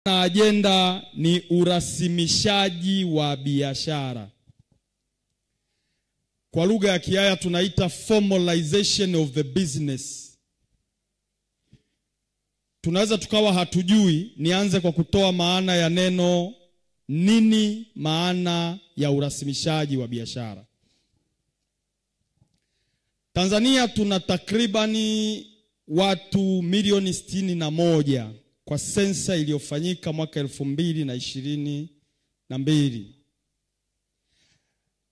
Na agenda ni urasimishaji wa biashara. Kwa lugha ya Kiaya tunaita formalization of the business. Tunaweza tukawa hatujui, nianze kwa kutoa maana ya neno nini maana ya urasimishaji wa biashara. Tanzania tuna takribani watu milioni 61 kwa sensa iliyofanyika mwaka 2022.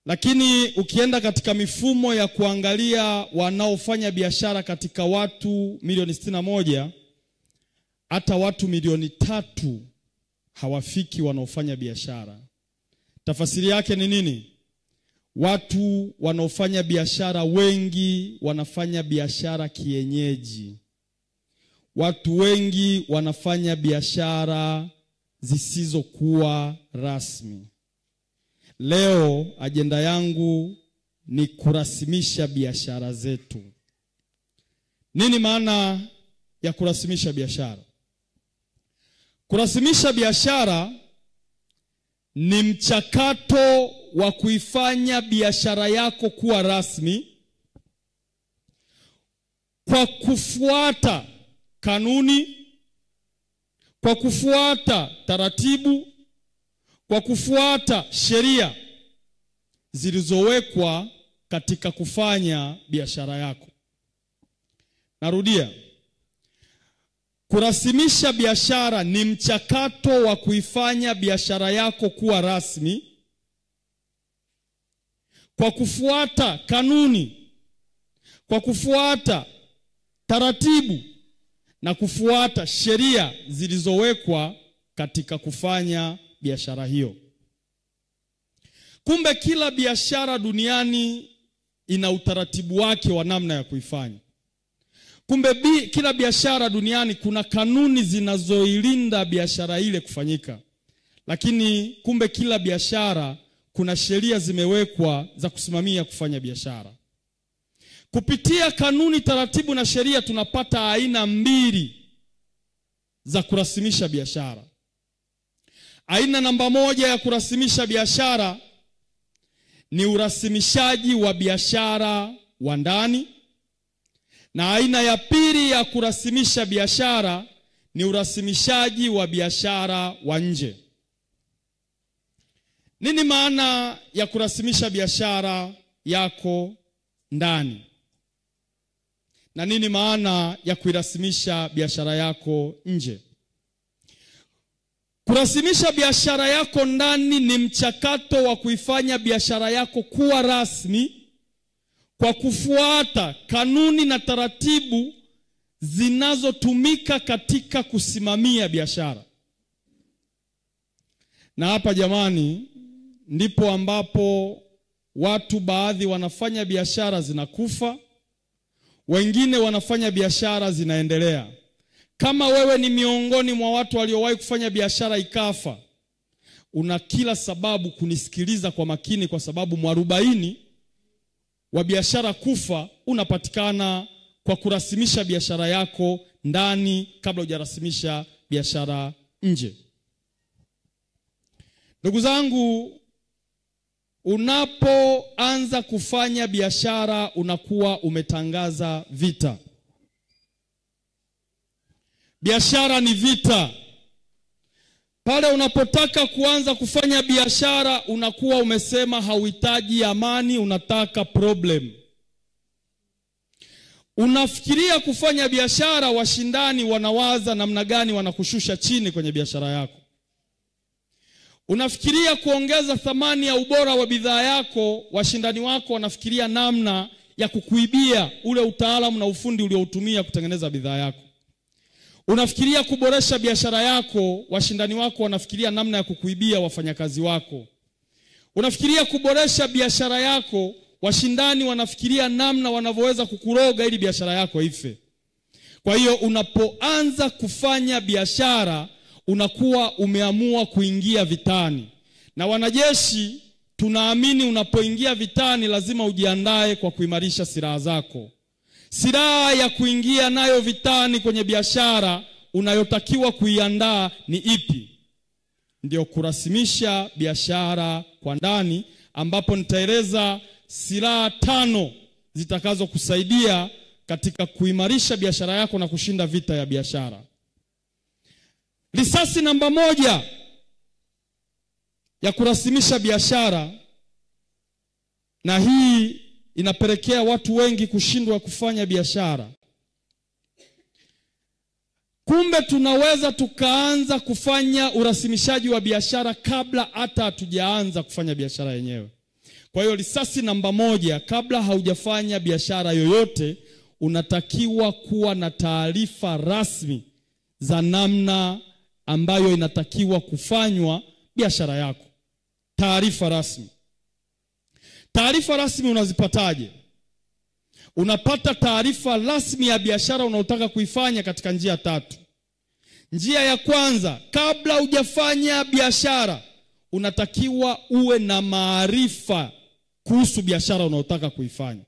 Lakini ukienda katika mifumo ya kuangalia wanaofanya biashara katika watu milioni 61, hata watu milioni 3 hawafiki wanaofanya biashara. Tafasiri yake ni nini? Watu wanaofanya biashara wengi wanafanya biashara kienyeji. Watu wengi wanafanya biashara zisizokuwa rasmi. Leo ajenda yangu ni kurasimisha biashara zetu. Nini maana ya kurasimisha biashara? Kurasimisha biashara ni mchakato wa kuifanya biashara yako kuwa rasmi kwa kufuata kanuni, kwa kufuata taratibu, kwa kufuata sheria zilizowekwa katika kufanya biashara yako. Narudia. Kurasimisha biashara ni mchakato wa kuifanya biashara yako kuwa rasmi kwa kufuata kanuni, kwa kufuata taratibu na kufuata sheria zilizowekwa katika kufanya biashara hiyo. Kumbe kila biashara duniani ina utaratibu wake wa namna ya kuifanya. Kumbe kila biashara duniani kuna kanuni zinazoilinda biashara ile kufanyika. Lakini kumbe kila biashara kuna sheria zimewekwa za kusimamia kufanya biashara. Kupitia kanuni, taratibu na sheria tunapata aina mbili za kurasimisha biashara. Aina namba 1 ya kurasimisha biashara ni urasimishaji wa biashara wa ndani, na aina ya pili ya kurasimisha biashara ni urasimishaji wa biashara wa nje. Nini maana ya kurasimisha biashara yako ndani? Na nini maana ya kuirasimisha biashara yako nje? Kurasimisha biashara yako ndani ni mchakato wa kuifanya biashara yako kuwa rasmi kwa kufuata kanuni na taratibu zinazotumika katika kusimamia biashara. Na hapa jamani, ndipo ambapo watu baadhi wanafanya biashara zinakufa, wengine wanafanya biashara zinaendelea. Kama wewe ni miongoni mwa watu waliowahi kufanya biashara ikafa, una kila sababu kunisikiliza kwa makini, kwa sababu mwarobaini wa biashara kufa unapatikana kwa kurasimisha biashara yako ndani kabla hujarasimisha biashara nje. Ndugu zangu, unapoanza kufanya biashara unakuwa umetangaza vita. Biashara ni vita. Pale unapotaka kuanza kufanya biashara unakuwa umesema hauhitaji amani, unataka problem. Unafikiria kufanya biashara, washindani wanawaza namna gani wanakushusha chini kwenye biashara yako. Unafikiria kuongeza thamani ya ubora wa bidhaa yako, washindani wako wanafikiria namna ya kukuibia ule utaalamu na ufundi ulioutumia kutengeneza bidhaa yako. Unafikiria kuboresha biashara yako, washindani wako wanafikiria namna ya kukuibia wafanyakazi wako. Unafikiria kuboresha biashara yako, washindani wanafikiria namna wanavyoweza kukuroga ili biashara yako ife. Kwa hiyo unapoanza kufanya biashara unakuwa umeamua kuingia vitani. Na wanajeshi tunaamini unapoingia vitani lazima ujiandae kwa kuimarisha silaha zako. Silaha ya kuingia nayo vitani kwenye biashara unayotakiwa kuiandaa ni ipi? Ndio kurasimisha biashara kwa ndani, ambapo nitaeleza silaha 5 zitakazo kusaidia katika kuimarisha biashara yako na kushinda vita ya biashara. Risasi namba 1 ya kurasimisha biashara, na hii inapelekea watu wengi kushindwa kufanya biashara. Kumbe tunaweza tukaanza kufanya urasimishaji wa biashara kabla hata hatujaanza kufanya biashara yenyewe. Kwa hiyo risasi namba 1, kabla haujafanya biashara yoyote, unatakiwa kuwa na taarifa rasmi za namna ambayo inatakiwa kufanywa biashara yako. Taarifa rasmi. Taarifa rasmi unazipataje? Unapata taarifa rasmi ya biashara unayotaka kuifanya katika njia 3. Njia ya kwanza, kabla hujafanya biashara, unatakiwa uwe na maarifa kuhusu biashara unayotaka kuifanya.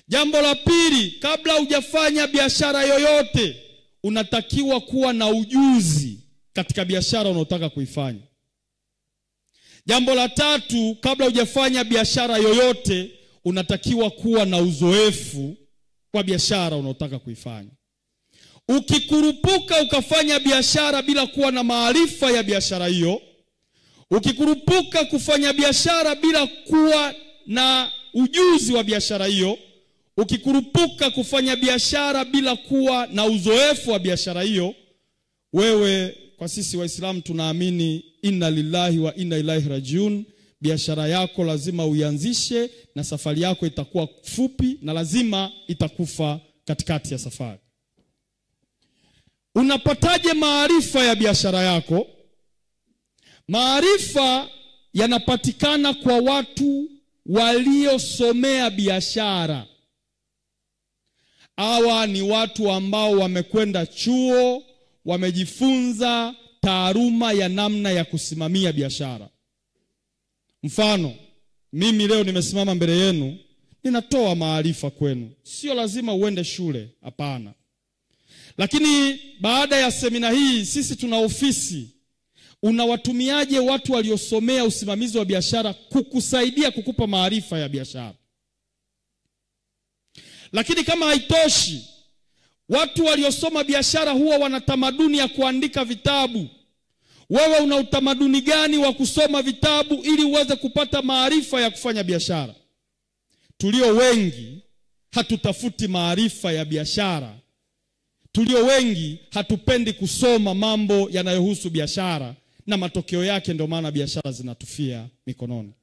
Jambo la pili, kabla hujafanya biashara yoyote, unatakiwa kuwa na ujuzi katika biashara unayotaka kuifanya. Jambo la 3, kabla hujafanya biashara yoyote, unatakiwa kuwa na uzoefu kwa biashara unayotaka kuifanya. Ukikurupuka ukafanya biashara bila kuwa na maarifa ya biashara hiyo, ukikurupuka kufanya biashara bila kuwa na ujuzi wa biashara hiyo, ukikurupuka kufanya biashara bila kuwa na uzoefu wa biashara hiyo, wewe, kwa sisi Waislamu tunaamini inna lillahi wa inna ilaihi rajiun, biashara yako lazima uianzishe na safari yako itakuwa fupi na lazima itakufa katikati ya safari. Unapataje maarifa ya biashara yako? Maarifa yanapatikana kwa watu waliosomea biashara. Hawa ni watu ambao wamekwenda chuo, wamejifunza taaluma ya namna ya kusimamia biashara. Mfano, mimi leo nimesimama mbele yenu, ninatoa maarifa kwenu. Sio lazima uende shule, hapana. Lakini baada ya semina hii, sisi tuna ofisi. Unawatumiaje watu waliosomea usimamizi wa biashara kukusaidia kukupa maarifa ya biashara? Lakini kama haitoshi, watu waliosoma biashara huwa wana tamaduni ya kuandika vitabu. Wewe una utamaduni gani wa kusoma vitabu ili uweze kupata maarifa ya kufanya biashara? Tulio wengi hatutafuti maarifa ya biashara. Tulio wengi hatupendi kusoma mambo yanayohusu biashara, na matokeo yake ndio maana biashara zinatufia mikononi.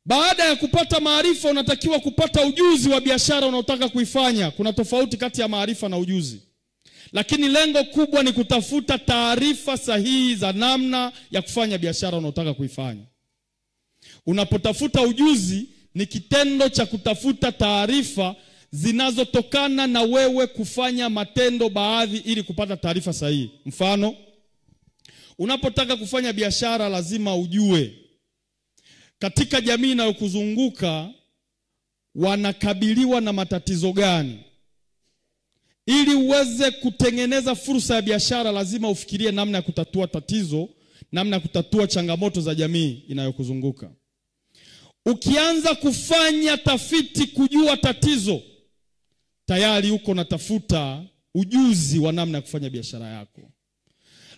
Baada ya kupata maarifa, unatakiwa kupata ujuzi wa biashara unaotaka kuifanya. Kuna tofauti kati ya maarifa na ujuzi, lakini lengo kubwa ni kutafuta taarifa sahihi za namna ya kufanya biashara unaotaka kuifanya. Unapotafuta ujuzi, ni kitendo cha kutafuta taarifa zinazotokana na wewe kufanya matendo baadhi ili kupata taarifa sahihi. Mfano, unapotaka kufanya biashara lazima ujue katika jamii inayokuzunguka wanakabiliwa na matatizo gani. Ili uweze kutengeneza fursa ya biashara, lazima ufikirie namna ya kutatua tatizo, namna ya kutatua changamoto za jamii inayokuzunguka. Ukianza kufanya tafiti kujua tatizo, tayari uko natafuta ujuzi wa namna ya kufanya biashara yako.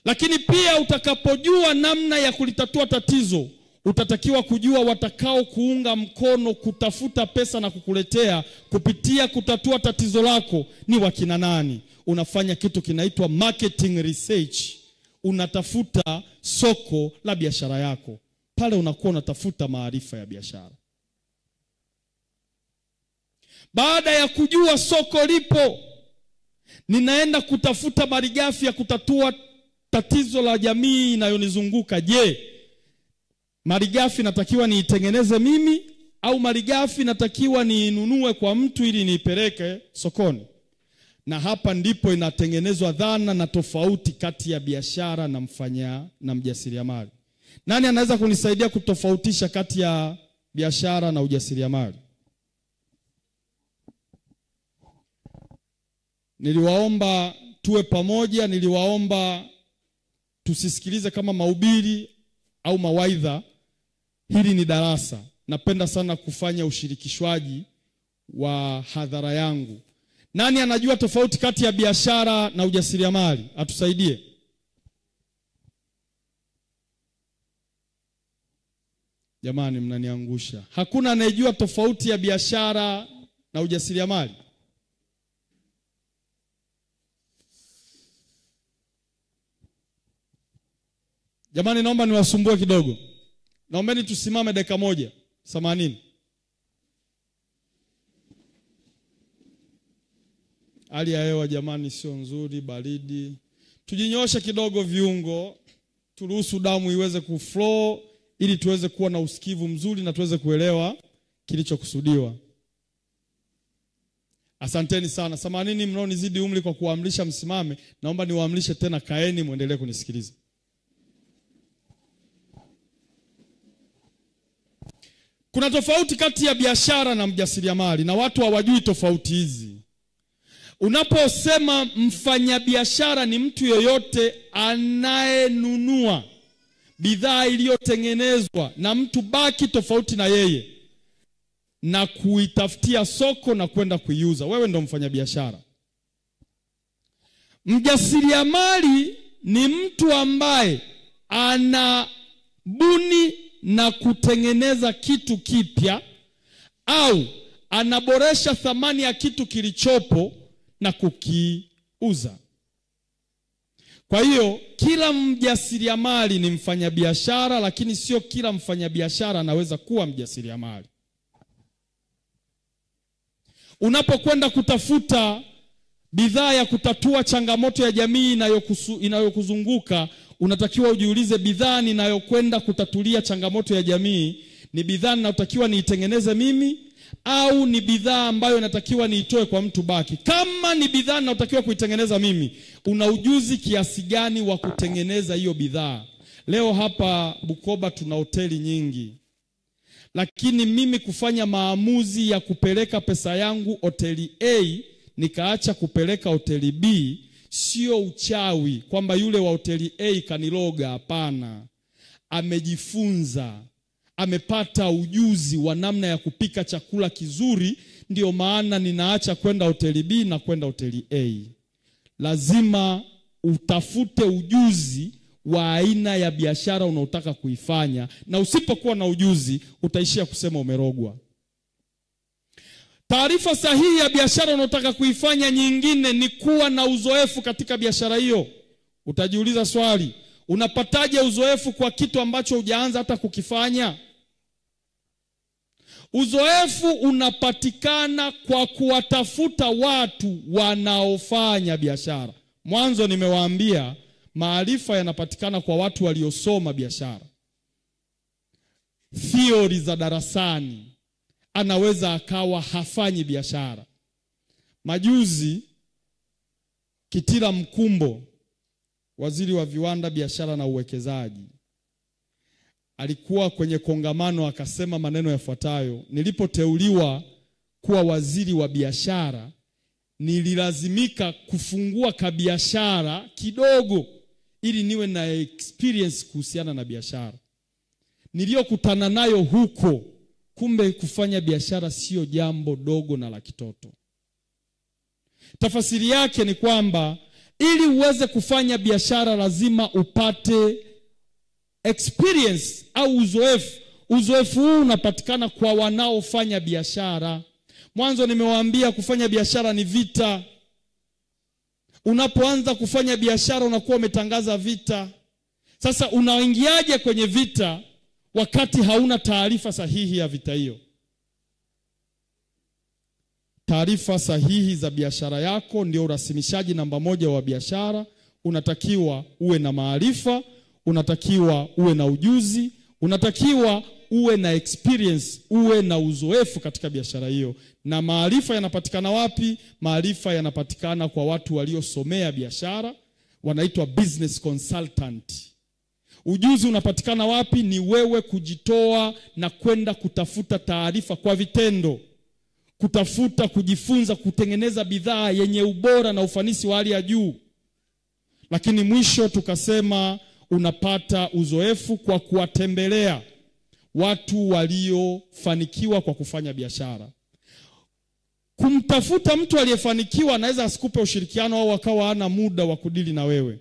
Lakini pia utakapojua namna ya kulitatua tatizo, utatakiwa kujua watakao kuunga mkono kutafuta pesa na kukuletea kupitia kutatua tatizo lako ni wakina nani. Unafanya kitu kinaitwa marketing research. Unatafuta soko la biashara yako. Pale unakuwa unatafuta maarifa ya biashara. Baada ya kujua soko lipo, ninaenda kutafuta malighafi ya kutatua tatizo la jamii inayonizunguka. Je, malighafi natakiwa niitengeneze mimi au malighafi natakiwa niinunue kwa mtu ili niipeleke sokoni? Na hapa ndipo inatengenezwa dhana na tofauti kati ya biashara na mjasiriamali. Nani anaweza kunisaidia kutofautisha kati ya biashara na ujasiriamali? niliwaomba tuwe pamoja, niliwaomba tusisikilize kama mahubiri au mawaidha. Hili ni darasa. Napenda sana kufanya ushirikishwaji wa hadhara yangu. Nani anajua tofauti kati ya biashara na ujasiriamali? Atusaidie. Jamani, mnaniangusha. Hakuna anayejua tofauti ya biashara na ujasiriamali? Jamani, naomba niwasumbue kidogo. Naombeni tusimame dakika moja. 80. Hali ya hewa jamani sio nzuri, baridi. Tujinyoshe kidogo viungo, turuhusu damu iweze kuflow ili tuweze kuwa na usikivu mzuri na tuweze kuelewa kilichokusudiwa. Asanteni sana. 80 mnaonizidi umri kwa kuamrisha msimame, naomba niwaamrishe tena kaeni muendelee kunisikiliza. Kuna tofauti kati ya biashara na mjasiriamali na watu hawajui tofauti hizi. Unaposema mfanyabiashara ni mtu yoyote anayenunua bidhaa iliyotengenezwa na mtu baki tofauti na yeye na kuitafutia soko na kwenda kuiuza. Wewe ndo mfanyabiashara. Mjasiriamali ni mtu ambaye anabuni na kutengeneza kitu kipya au anaboresha thamani ya kitu kilichopo na kukiuza. Kwa hiyo kila mjasiriamali ni mfanyabiashara, lakini sio kila mfanyabiashara anaweza kuwa mjasiriamali. Unapokwenda kutafuta bidhaa ya kutatua changamoto ya jamii inayokuzunguka, unatakiwa ujiulize, bidhaa ninayokwenda kutatulia changamoto ya jamii ni bidhaa ninayotakiwa niitengeneze mimi au ni bidhaa ambayo natakiwa niitoe kwa mtu baki? Kama ni bidhaa ninayotakiwa kuitengeneza mimi, una ujuzi kiasi gani wa kutengeneza hiyo bidhaa? Leo hapa Bukoba tuna hoteli nyingi, lakini mimi kufanya maamuzi ya kupeleka pesa yangu hoteli A nikaacha kupeleka hoteli B sio uchawi kwamba yule wa hoteli A kaniloga. Hapana. Amejifunza, amepata ujuzi wa namna ya kupika chakula kizuri, ndio maana ninaacha kwenda hoteli B na kwenda hoteli A. Lazima utafute ujuzi wa aina ya biashara unaotaka kuifanya, na usipokuwa na ujuzi utaishia kusema umerogwa. Taarifa sahihi ya biashara unayotaka kuifanya nyingine ni kuwa na uzoefu katika biashara hiyo. Utajiuliza swali, unapataje uzoefu kwa kitu ambacho hujaanza hata kukifanya? Uzoefu unapatikana kwa kuwatafuta watu wanaofanya biashara. Mwanzo nimewaambia maarifa yanapatikana kwa watu waliosoma biashara. Theory za darasani anaweza akawa hafanyi biashara. Majuzi Kitila Mkumbo, waziri wa viwanda, biashara na uwekezaji, alikuwa kwenye kongamano akasema maneno yafuatayo: nilipoteuliwa kuwa waziri wa biashara, nililazimika kufungua kabiashara kidogo ili niwe na experience kuhusiana na biashara. Niliyokutana nayo huko, kumbe kufanya biashara sio jambo dogo na la kitoto. Tafasiri yake ni kwamba ili uweze kufanya biashara lazima upate experience au uzoefu. Uzoefu huu unapatikana kwa wanaofanya biashara. Mwanzo nimewaambia kufanya biashara ni vita. Unapoanza kufanya biashara unakuwa umetangaza vita. Sasa unaingiaje kwenye vita wakati hauna taarifa sahihi ya vita hiyo? Taarifa sahihi za biashara yako ndio urasimishaji namba 1 wa biashara. Unatakiwa uwe na maarifa, unatakiwa uwe na ujuzi, unatakiwa uwe na experience, uwe na uzoefu katika biashara hiyo. Na maarifa yanapatikana wapi? Maarifa yanapatikana kwa watu waliosomea biashara, wanaitwa business consultant. Ujuzi unapatikana wapi? Ni wewe kujitoa na kwenda kutafuta taarifa kwa vitendo. kutafuta kujifunza kutengeneza bidhaa yenye ubora na ufanisi wa hali ya juu. Lakini mwisho tukasema unapata uzoefu kwa kuwatembelea watu waliofanikiwa kwa kufanya biashara. Kumtafuta mtu aliyefanikiwa anaweza asikupe ushirikiano au akawa hana muda wa kudili na wewe.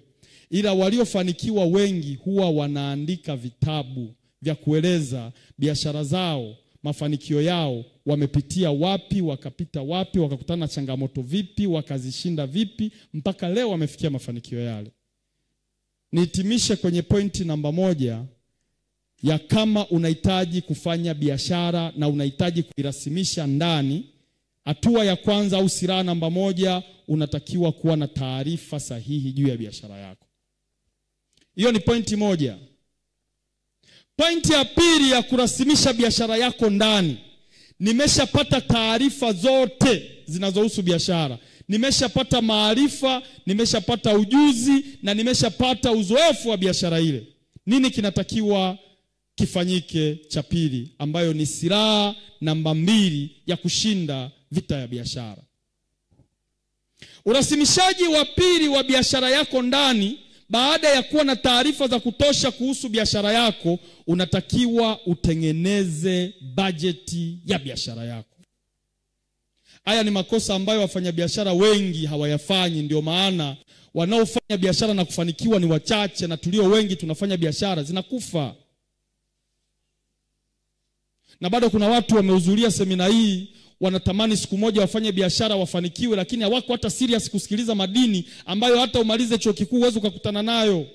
Ila waliofanikiwa wengi huwa wanaandika vitabu vya kueleza biashara zao, mafanikio yao, wamepitia wapi, wakapita wapi, wakakutana na changamoto vipi, wakazishinda vipi, mpaka leo wamefikia mafanikio yale. Nihitimishe kwenye pointi namba 1 ya kama unahitaji kufanya biashara na unahitaji kuirasimisha ndani. Hatua ya kwanza au silaha namba 1, unatakiwa kuwa na taarifa sahihi juu ya biashara yako. Hiyo ni pointi 1. Pointi ya pili ya kurasimisha biashara yako ndani. Nimeshapata taarifa zote zinazohusu biashara. Nimeshapata maarifa, nimeshapata ujuzi na nimeshapata uzoefu wa biashara ile. Nini kinatakiwa kifanyike cha pili, ambayo ni silaha namba 2 ya kushinda vita ya biashara? Urasimishaji wa pili wa biashara yako ndani, baada ya kuwa na taarifa za kutosha kuhusu biashara yako, unatakiwa utengeneze bajeti ya biashara yako. Haya ni makosa ambayo wafanyabiashara wengi hawayafanyi. Ndio maana wanaofanya biashara na kufanikiwa ni wachache, na tulio wengi tunafanya biashara zinakufa. Na bado kuna watu wamehudhuria semina hii, wanatamani siku moja wafanye biashara wafanikiwe, lakini hawako hata serious kusikiliza madini ambayo hata umalize chuo kikuu uwezo kukutana nayo.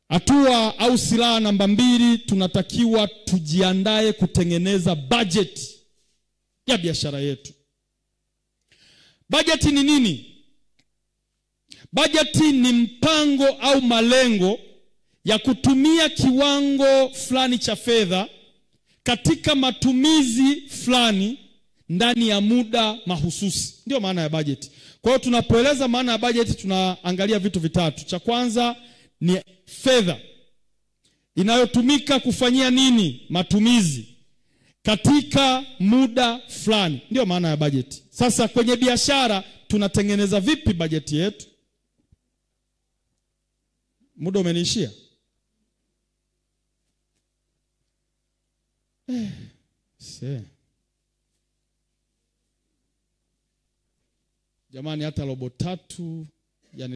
Hatua au silaha namba 2, tunatakiwa tujiandae kutengeneza budget ya biashara yetu. Budget ni nini? Budget ni mpango au malengo ya kutumia kiwango fulani cha fedha katika matumizi fulani ndani ya muda mahususi. Ndio maana ya budget. Kwa hiyo tunapoeleza maana ya budget, tunaangalia vitu vitatu. Cha kwanza ni fedha inayotumika kufanyia nini? Matumizi katika muda fulani. Ndio maana ya budget. Sasa kwenye biashara tunatengeneza vipi budget yetu? Muda umeniishia. Jamani, hata robo 3